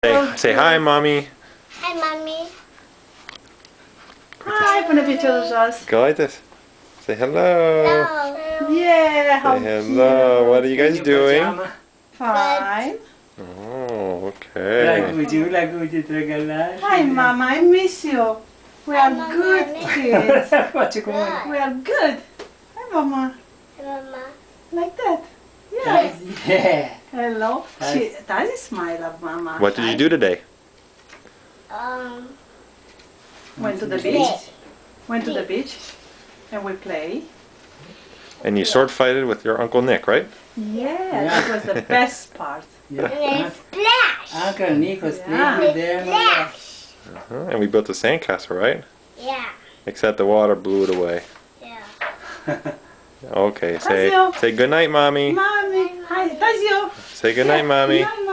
Say hi, mommy. Hi, mommy. Hi, buona piacere. Go like this. Say hello. Hello. Yeah, how Say hello. What are you guys doing? fine. Oh, okay. Hi, Mama, I miss you. We Hi, are Mama, good I miss kids. Good. We are good. Hi, Mama. Hi, Mama. Like that. Yeah. Yeah. Hello. She does smile at Mama. What did you do today? Went to the Play. beach. Went to the beach. And we play. And you sword fighted with your Uncle Nick, right? Yeah, that was the best part. And then splash. Uncle Nick was Yeah. playing with them. Splash. And we built a sandcastle, right? Yeah. Except the water blew it away. Yeah. Okay, say Tazio. good night, mommy. Mommy. Hi, Tazio. Say good night, mommy. Hi,